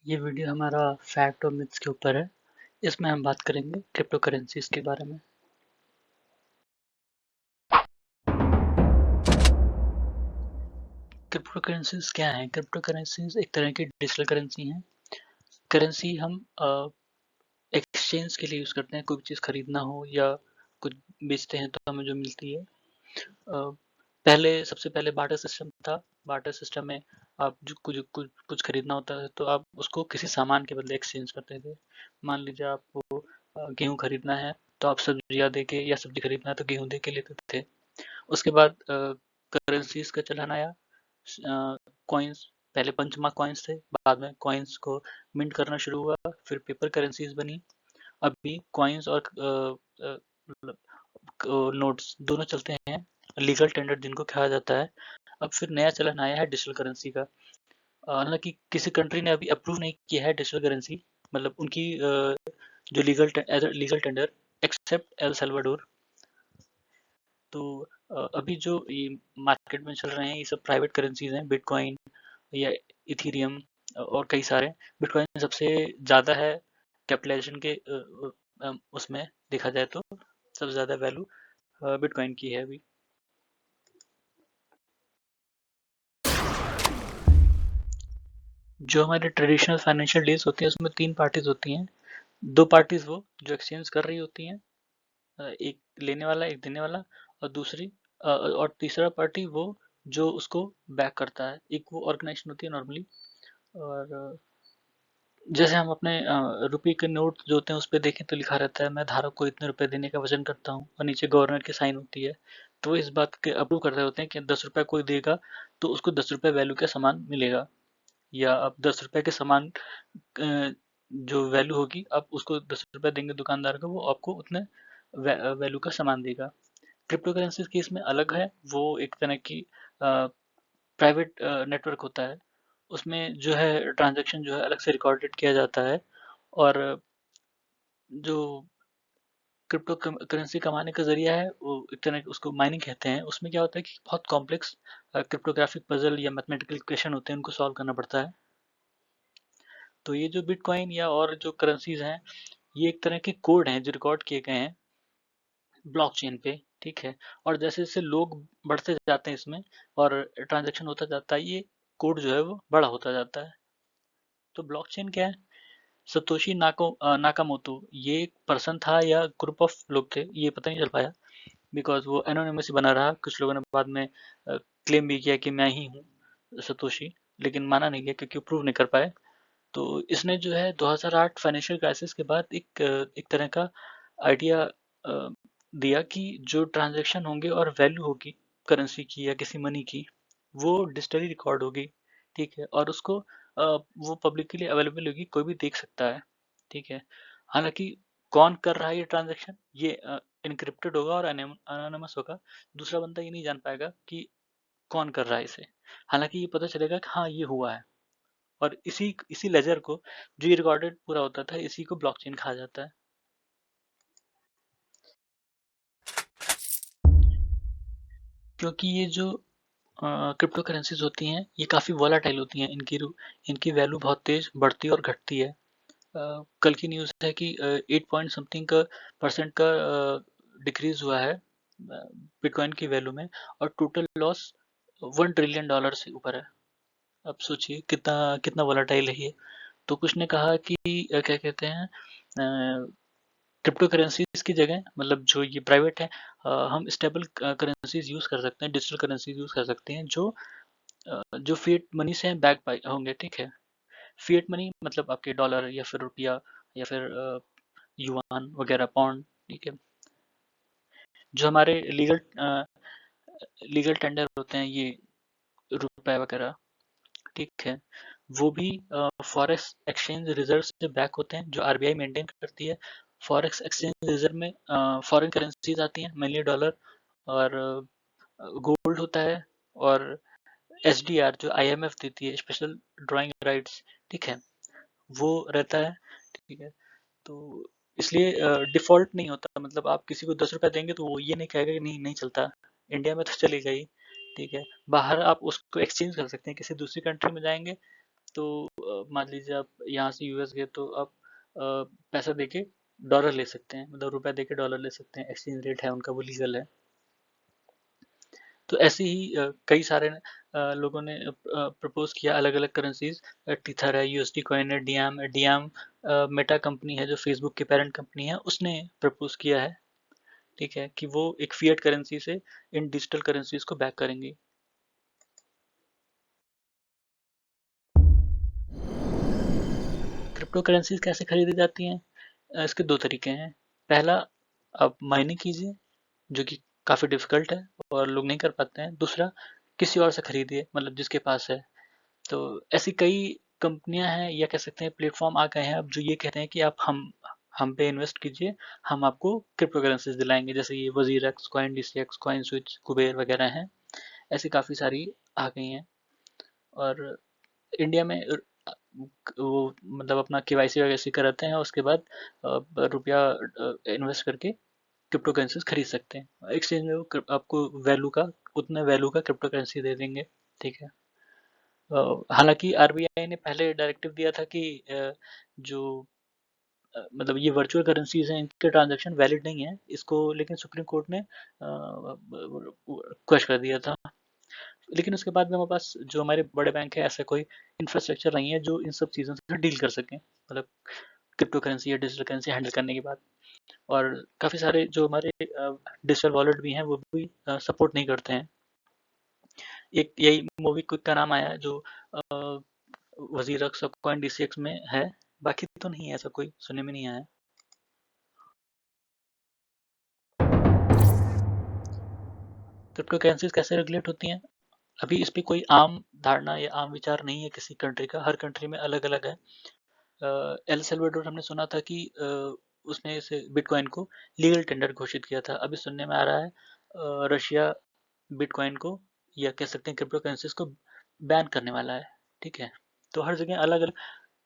ये वीडियो हमारा फैक्ट और मिथ्स के ऊपर है। इसमें हम बात करेंगे क्रिप्टो करेंसीज के बारे में। क्रिप्टो करेंसीज क्या है? क्रिप्टो करेंसीज एक तरह की डिजिटल करेंसी हैं। करेंसी हम एक्सचेंज के लिए यूज करते हैं। कोई भी चीज खरीदना हो या कुछ बेचते हैं तो हमें जो मिलती है। पहले सबसे पहले बार्टर सिस्टम था। बार्टर सिस्टम में आप जो कुछ खरीदना होता है तो आप उसको किसी सामान के बदले एक्सचेंज करते थे। मान लीजिए आपको गेहूं खरीदना है तो आप सब्जियां देके, या सब्जी खरीदना है तो गेहूं दे के लेते थे। उसके बाद करेंसीज का चलन आया। कॉइन्स, पहले पंचमार्क कॉइन्स थे, बाद में कॉइन्स को मिंट करना शुरू हुआ, फिर पेपर करेंसीज बनी। अभी कॉइन्स और नोट्स दोनों चलते हैं, लीगल टेंडर जिनको कहा जाता है। अब फिर नया चलन आया है डिजिटल करेंसी का। हालांकि किसी कंट्री ने अभी अप्रूव नहीं किया है डिजिटल करेंसी, मतलब उनकी जो legal tender, except El Salvador. तो अभी जो ये मार्केट में चल रहे हैं ये सब प्राइवेट करेंसीज हैं, बिटकॉइन या इथीरियम और कई सारे। बिटकॉइन सबसे ज़्यादा है कैपिटलाइजेशन के उसमें देखा जाए तो सबसे ज़्यादा वैल्यू बिटकॉइन की है अभी। जो हमारे ट्रेडिशनल फाइनेंशियल डील्स होती हैं उसमें तीन पार्टीज होती हैं। दो पार्टीज वो जो एक्सचेंज कर रही होती हैं, एक लेने वाला एक देने वाला, और दूसरी और तीसरा पार्टी वो जो उसको बैक करता है। एक वो ऑर्गेनाइजेशन होती है नॉर्मली। और जैसे हम अपने रुपये के नोट जो होते हैं उस पे देखें तो लिखा रहता है मैं धारक को इतने रुपए देने का वचन करता हूँ, और नीचे गवर्नर की साइन होती है। तो वो इस बात के अप्रूव कर रहे होते हैं कि 10 रुपए कोई देगा तो उसको 10 रुपए वैल्यू का सामान मिलेगा, या आप 10 रुपए के सामान जो वैल्यू होगी आप उसको 10 रुपए देंगे दुकानदार को, वो आपको उतने वैल्यू का सामान देगा। क्रिप्टो करेंसी केस में अलग है। वो एक तरह की प्राइवेट नेटवर्क होता है। उसमें जो है ट्रांजैक्शन जो है अलग से रिकॉर्डेड किया जाता है। और जो क्रिप्टो करेंसी कमाने का जरिया है वो एक तरह उसको माइनिंग कहते हैं। उसमें क्या होता है कि बहुत कॉम्प्लेक्स क्रिप्टोग्राफिक पजल या मैथमेटिकल इक्वेशन होते हैं, उनको सॉल्व करना पड़ता है। तो ये जो बिटकॉइन या और जो करेंसीज हैं ये एक तरह के कोड हैं जो रिकॉर्ड किए गए हैं ब्लॉकचेन पे। ठीक है। और जैसे जैसे लोग बढ़ते जाते हैं इसमें और ट्रांजैक्शन होता जाता है, ये कोड जो है वो बड़ा होता जाता है। तो ब्लॉकचेन क्या है? सतोशी नाकामोतो ये एक पर्सन था या ग्रुप ऑफ लोग थे, ये पता नहीं चल पाया, बिकॉज वो एनोनिमस ही बना रहा। कुछ लोगों ने बाद में क्लेम भी किया कि मैं ही हूँ सतोशी, लेकिन माना नहीं गया क्योंकि प्रूव नहीं कर पाए। तो इसने जो है 2008 फाइनेंशियल क्राइसिस के बाद एक तरह का आइडिया दिया कि जो ट्रांजैक्शन होंगे और वैल्यू होगी करेंसी की या किसी मनी की, वो डिजिटली रिकॉर्ड होगी। ठीक है। और उसको वो पब्लिकली अवेलेबल होगी, कोई भी देख सकता है। ठीक है। हालांकि कौन कर रहा है ये ट्रांजैक्शन, ये इनक्रिप्टेड होगा और अनोनिमस होगा। दूसरा बंदा ये नहीं जान पाएगा कि कौन कर रहा है इसे। हालांकि ये पता चलेगा कि हाँ ये हुआ है। और इसी इसी लेजर को, जो ये रिकॉर्डेड पूरा होता था, इसी को ब्लॉकचेन कहा जाता है। क्योंकि ये जो क्रिप्टो करेंसीज होती हैं ये काफ़ी वॉलाटाइल होती हैं। इनकी वैल्यू बहुत तेज बढ़ती और घटती है। कल की न्यूज़ है कि 8 पॉइंट समथिंग का परसेंट का डिक्रीज हुआ है बिटकॉइन की वैल्यू में, और टोटल लॉस $1 ट्रिलियन से ऊपर है। अब सोचिए कितना कितना वॉलाटाइल है ये। तो कुछ ने कहा कि क्या कहते हैं, क्रिप्टो करेंसीज की जगह, मतलब जो ये प्राइवेट है, हम स्टेबल करेंसीज यूज कर सकते हैं, डिजिटल करेंसीज यूज कर सकते हैं जो फिएट मनी से बैक होंगे। ठीक है। फिएट मनी मतलब आपके डॉलर या फिर रुपया या फिर युआन वगैरह, पाउंड। ठीक है। जो हमारे लीगल टेंडर होते हैं ये रुपए वगैरह, ठीक है, वो भी फॉरेक्स एक्सचेंज रिजर्व से बैक होते हैं जो आरबीआई मेंटेन करती है। फॉरेक्स एक्सचेंज रिजर्व में फॉरेन करेंसीज आती हैं, मेनली डॉलर और गोल्ड होता है, और एसडीआर जो आईएमएफ देती है, स्पेशल ड्राइंग राइट्स। ठीक है, वो रहता है। ठीक है। तो इसलिए डिफॉल्ट नहीं होता, मतलब आप किसी को 10 रुपए देंगे तो वो ये नहीं कहेगा कि नहीं नहीं चलता। इंडिया में तो चलेगा ही। ठीक है। बाहर आप उसको एक्सचेंज कर सकते हैं, किसी दूसरी कंट्री में जाएंगे तो मान लीजिए आप यहाँ से यूएस गए तो आप पैसा देके डॉलर ले सकते हैं, मतलब रुपया देके डॉलर ले सकते हैं, एक्सचेंज रेट है उनका वो लीगल है। तो ऐसे ही कई सारे लोगों ने प्रपोज किया अलग अलग करेंसीज। टीथर है, यूएसडी कॉइन है, डीएम मेटा कंपनी है जो फेसबुक की पेरेंट कंपनी है, उसने प्रपोज किया है, ठीक है, कि वो एक फिएट करेंसी से इन डिजिटल करेंसीज को बैक करेंगे। क्रिप्टो करेंसीज कैसे खरीदी जाती हैं? इसके दो तरीके हैं। पहला, आप माइनिंग कीजिए, जो कि काफ़ी डिफिकल्ट है और लोग नहीं कर पाते हैं। दूसरा, किसी और से खरीदिए, मतलब जिसके पास है। तो ऐसी कई कंपनियां हैं या कह सकते हैं प्लेटफॉर्म आ गए हैं अब, जो ये कहते हैं कि आप हम पे इन्वेस्ट कीजिए, हम आपको क्रिप्टो करेंसीज दिलाएंगे। जैसे ये WazirX, coin DCX, coin switch, Kuber वगैरह हैं। ऐसी काफ़ी सारी आ गई हैं। और इंडिया में वो मतलब अपना केवाईसी वगैरह कराते हैं, उसके बाद रुपया इन्वेस्ट करके क्रिप्टो करेंसीज खरीद सकते हैं। एक्सचेंज में वो आपको वैल्यू का, उतने वैल्यू का क्रिप्टो करेंसी दे देंगे, ठीक है। हालांकि आरबीआई ने पहले डायरेक्टिव दिया था कि जो मतलब ये वर्चुअल करेंसीज हैं, इनके ट्रांजैक्शन वैलिड नहीं है इसको, लेकिन सुप्रीम कोर्ट ने क्वेश्चन कर दिया था। लेकिन उसके बाद में हमारे पास जो हमारे बड़े बैंक है, ऐसा कोई इंफ्रास्ट्रक्चर नहीं है जो इन सब चीज़ों से डील कर सकें, मतलब क्रिप्टो करेंसी या डिजिटल करेंसी हैंडल करने के बाद। और काफ़ी सारे जो हमारे डिजिटल वॉलेट भी हैं वो भी सपोर्ट नहीं करते हैं। एक यही मोबीक्विक का नाम आया है जो वजीरक्स और कॉइन डीसीएक्स में है, बाकी तो नहीं है, ऐसा कोई सुनने में नहीं आया। क्रिप्टो करेंसीज कैसे रेगुलेट होती हैं? अभी इस पे कोई आम धारणा या आम विचार नहीं है किसी कंट्री का, हर कंट्री में अलग अलग है। एल सल्वाडोर हमने सुना था कि उसने इसे बिटकॉइन को लीगल टेंडर घोषित किया था। अभी सुनने में आ रहा है रशिया बिटकॉइन को या कह सकते हैं क्रिप्टो करेंसीज को बैन करने वाला है, ठीक है। तो हर जगह अलग अलग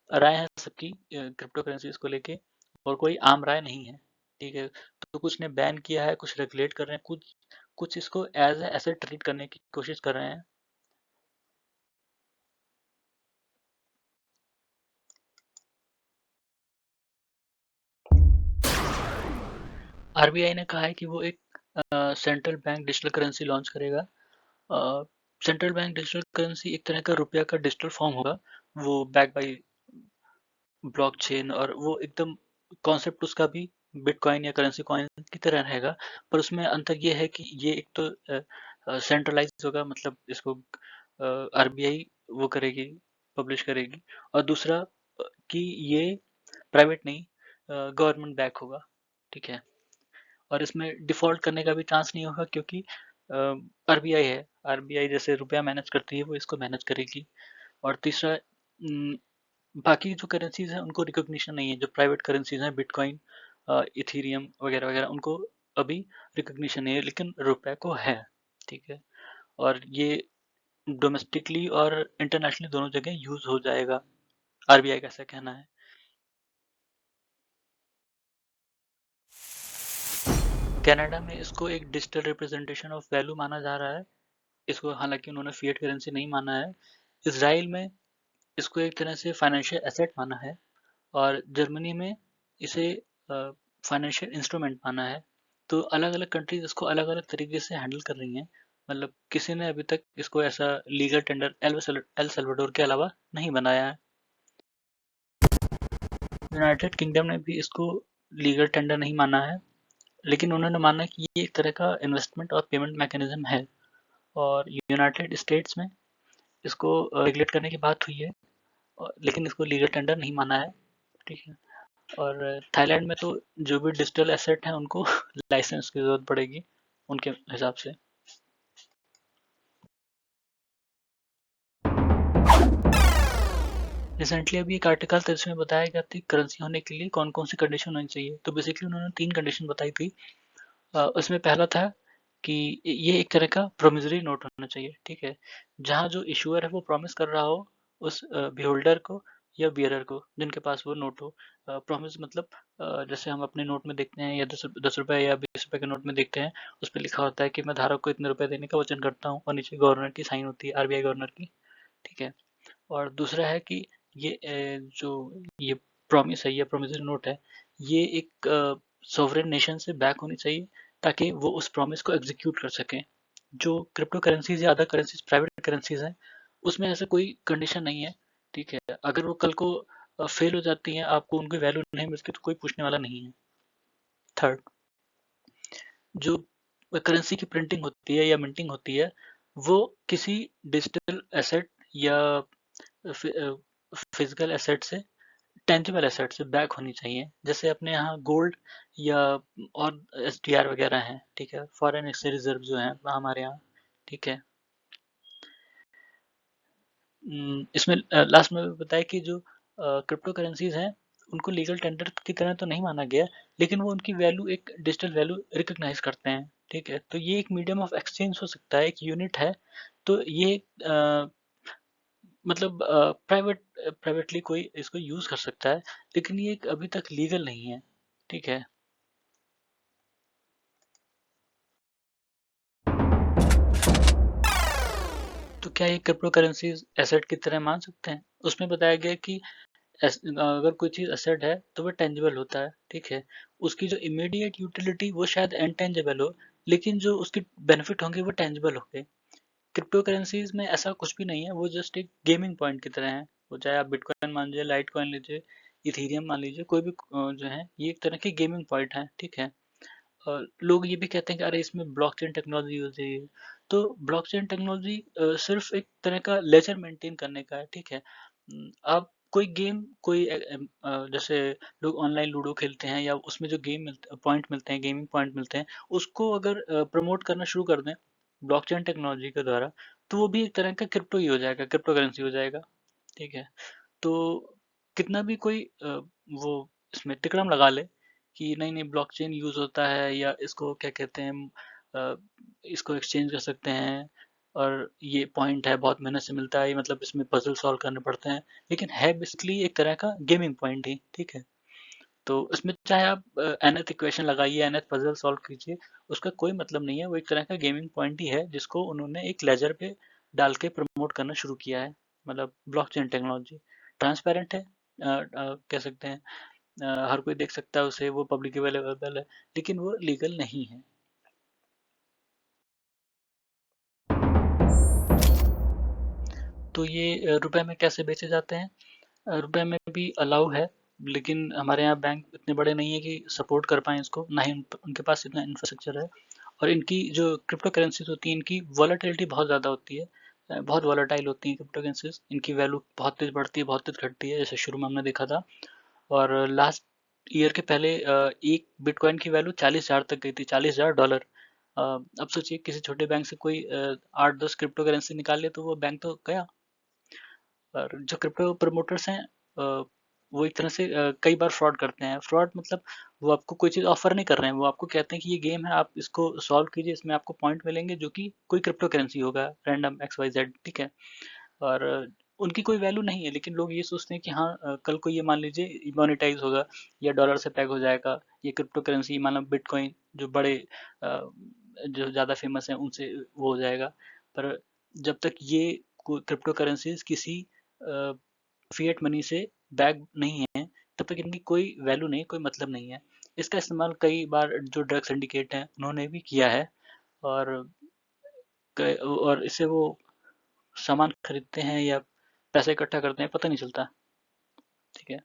राय है सबकी क्रिप्टो करेंसीज को लेके, और कोई आम राय नहीं है, ठीक है। तो कुछ ने बैन किया है, कुछ रेगुलेट कर रहे हैं, कुछ कुछ इसको एज ए एसेट ट्रीट करने की कोशिश कर रहे हैं। आरबीआई ने कहा है कि वो एक central bank digital currency launch करेगा। सेंट्रल बैंक डिजिटल करेंसी एक तरह का रुपया का डिजिटल फॉर्म होगा, वो बैक बाई ब्लॉकचेन, और वो एकदम कॉन्सेप्ट उसका भी बिटकॉइन या करेंसी कॉइन की तरह रहेगा। पर उसमें अंतर ये है कि ये एक तो सेंट्रलाइज होगा, मतलब इसको आरबीआई वो करेगी, पब्लिश करेगी। और दूसरा कि ये प्राइवेट नहीं, गवर्नमेंट बैक होगा, ठीक है। और इसमें डिफ़ॉल्ट करने का भी चांस नहीं होगा, क्योंकि आरबीआई है, आरबीआई जैसे रुपया मैनेज करती है वो इसको मैनेज करेगी। और तीसरा, बाकी जो करेंसीज हैं उनको रिकॉग्निशन नहीं है, जो प्राइवेट करेंसीज हैं बिटकॉइन, इथीरियम वगैरह वगैरह, उनको अभी रिकॉग्निशन नहीं है, लेकिन रुपए को है, ठीक है। और ये डोमेस्टिकली और इंटरनेशनली दोनों जगह यूज हो जाएगा, आरबीआई का ऐसा कहना है। कनाडा में इसको एक डिजिटल रिप्रेजेंटेशन ऑफ वैल्यू माना जा रहा है, इसको हालांकि उन्होंने फिएट करेंसी नहीं माना है। इसराइल में इसको एक तरह से फाइनेंशियल एसेट माना है, और जर्मनी में इसे फाइनेंशियल इंस्ट्रूमेंट माना है। तो अलग अलग कंट्रीज इसको अलग अलग तरीके से हैंडल कर रही हैं, मतलब किसी ने अभी तक इसको ऐसा लीगल टेंडर एल सल्वाडोर के अलावा नहीं बनाया है। यूनाइटेड किंगडम ने भी इसको लीगल टेंडर नहीं माना है, लेकिन उन्होंने माना कि ये एक तरह का इन्वेस्टमेंट और पेमेंट मैकेनिज्म है। और यूनाइटेड स्टेट्स में इसको रेगुलेट करने की बात हुई है, लेकिन इसको लीगल टेंडर नहीं माना है, ठीक है। और थाईलैंड में तो जो भी डिजिटल एसेट हैं उनको लाइसेंस की जरूरत पड़ेगी उनके हिसाब से। रिसेंटली अभी एक आर्टिकल था जिसमें बताया गया था करेंसी होने के लिए कौन कौन सी कंडीशन होनी चाहिए। तो बेसिकली उन्होंने 3 कंडीशन बताई थी। उसमें पहला था कि ये एक तरह का प्रोमिसरी नोट होना चाहिए, ठीक है। जहाँ जो इशूअर है वो प्रॉमिस कर रहा हो उस बिहोल्डर को या बियरर को जिनके पास वो नोट हो। प्रॉमिस मतलब जैसे हम अपने नोट में देखते हैं, या 10 रुपए या 20 रुपए के नोट में देखते हैं, उस पर लिखा होता है कि मैं धारक को इतने रुपए देने का वचन करता हूँ, और नीचे गवर्नर की साइन होती है, आरबीआई गवर्नर की, ठीक है। और दूसरा है कि ये जो ये प्रॉमिस है या प्रोमिसरी नोट है, ये एक सॉवरेन नेशन से बैक होनी चाहिए ताकि वो उस प्रॉमिस को एग्जीक्यूट कर सकें। जो क्रिप्टो करेंसीज या अदर करेंसीज प्राइवेट करेंसीज हैं, उसमें ऐसा कोई कंडीशन नहीं है, ठीक है। अगर वो कल को फेल हो जाती हैं, आपको उनकी वैल्यू नहीं मिलती तो कोई पूछने वाला नहीं है। थर्ड, जो करेंसी की प्रिंटिंग होती है या मिंटिंग होती है, वो किसी डिजिटल एसेट या फिजिकल एसेट से, टेंजिबल एसेट से बैक होनी चाहिए। जैसे अपने यहाँ गोल्ड या और एसडीआर वगैरह हैं, ठीक है, फॉरेन एक्सचेंज रिजर्व जो है हमारे यहाँ, ठीक है। इसमें लास्ट में बताया कि जो क्रिप्टो करेंसीज हैं, उनको लीगल टेंडर की तरह तो नहीं माना गया, लेकिन वो उनकी वैल्यू एक डिजिटल वैल्यू रिकॉग्नाइज करते हैं, ठीक है। तो ये एक मीडियम ऑफ एक्सचेंज हो सकता है, एक यूनिट है। तो ये मतलब प्राइवेटली कोई इसको यूज कर सकता है, लेकिन ये अभी तक लीगल नहीं है, ठीक है। तो क्या ये क्रिप्टो करेंसीज एसेट की तरह मान सकते हैं? उसमें बताया गया कि अगर कोई चीज एसेट है तो वह टेंजिबल होता है, ठीक है। उसकी जो इमीडिएट यूटिलिटी वो शायद इनटेंजिबल हो, लेकिन जो उसके बेनिफिट होंगे वो टेंजिबल होंगे। क्रिप्टो करेंसीज में ऐसा कुछ भी नहीं है, वो जस्ट एक गेमिंग पॉइंट की तरह है। वो चाहे आप बिटकॉइन मान लीजिए, लाइट कॉइन लीजिए, इथीरियम मान लीजिए, कोई भी जो है ये एक तरह की गेमिंग पॉइंट है, ठीक है। लोग ये भी कहते हैं कि अरे इसमें ब्लॉकचेन टेक्नोलॉजी यूज है। तो ब्लॉकचेन टेक्नोलॉजी सिर्फ एक तरह का लेजर मेंटेन करने का है, ठीक है। आप कोई गेम, कोई जैसे लोग ऑनलाइन लूडो खेलते हैं या उसमें जो गेम मिलते पॉइंट मिलते हैं, गेमिंग पॉइंट मिलते हैं, उसको अगर प्रमोट करना शुरू कर दें ब्लॉकचेन टेक्नोलॉजी के द्वारा, तो वो भी एक तरह का क्रिप्टो ही हो जाएगा, क्रिप्टो करेंसी हो जाएगा, ठीक है। तो कितना भी कोई वो इसमें तिकड़म लगा ले कि नहीं नहीं ब्लॉकचेन यूज होता है या इसको क्या कहते हैं, अ, इसको एक्सचेंज कर सकते हैं और ये पॉइंट है बहुत मेहनत से मिलता है, मतलब इसमें पजल सॉल्व करने पड़ते हैं, लेकिन है बेसिकली एक तरह का गेमिंग पॉइंट ही, ठीक है। तो इसमें चाहे आप nth इक्वेशन लगाइए, nth पजल सॉल्व कीजिए, उसका कोई मतलब नहीं है। वो एक तरह का गेमिंग पॉइंट ही है जिसको उन्होंने एक लेजर पे डाल के प्रमोट करना शुरू किया है। मतलब ब्लॉकचेन टेक्नोलॉजी ट्रांसपेरेंट है, कह सकते हैं, हर कोई देख सकता है उसे, वो पब्लिक अवेलेबल है, लेकिन वो लीगल नहीं है। तो ये रुपए में कैसे बेचे जाते हैं? रुपए में भी अलाउ है, लेकिन हमारे यहाँ बैंक इतने बड़े नहीं है कि सपोर्ट कर पाएँ इसको, ना ही उनके पास इतना इंफ्रास्ट्रक्चर है। और इनकी जो क्रिप्टो करेंसीज होती हैं, इनकी वॉलेटिलिटी बहुत ज़्यादा होती है, बहुत वॉलेटाइल होती हैं क्रिप्टो करेंसीज। इनकी वैल्यू बहुत तेज़ बढ़ती है, बहुत तेज़ घटती है, जैसे शुरू में हमने देखा था। और लास्ट ईयर के पहले एक बिटकॉइन की वैल्यू 40,000 तक गई थी, $40,000। अब सोचिए किसी छोटे बैंक से कोई 8-10 क्रिप्टो करेंसी निकाल ले तो वो बैंक तो गया। और जो क्रिप्टो प्रमोटर्स हैं, वो एक तरह से कई बार फ्रॉड करते हैं। फ्रॉड मतलब वो आपको कोई चीज़ ऑफर नहीं कर रहे हैं, वो आपको कहते हैं कि ये गेम है, आप इसको सॉल्व कीजिए, इसमें आपको पॉइंट मिलेंगे जो कि कोई क्रिप्टो करेंसी होगा, रैंडम एक्स वाई जेड, ठीक है। और उनकी कोई वैल्यू नहीं है, लेकिन लोग ये सोचते हैं कि हाँ कल को ये मान लीजिए मोनेटाइज होगा या डॉलर से पैक हो जाएगा, ये क्रिप्टो करेंसी मानो बिटकॉइन जो बड़े जो ज़्यादा फेमस हैं उनसे वो हो जाएगा। पर जब तक ये क्रिप्टो करेंसीज किसी फिएट मनी से बैक नहीं है, तब तक इनकी कोई वैल्यू नहीं, कोई मतलब नहीं है। इसका इस्तेमाल कई बार जो ड्रग सिंडिकेट हैं उन्होंने भी किया है, और और इससे वो सामान खरीदते हैं या पैसे इकट्ठा करते हैं, पता नहीं चलता, ठीक है।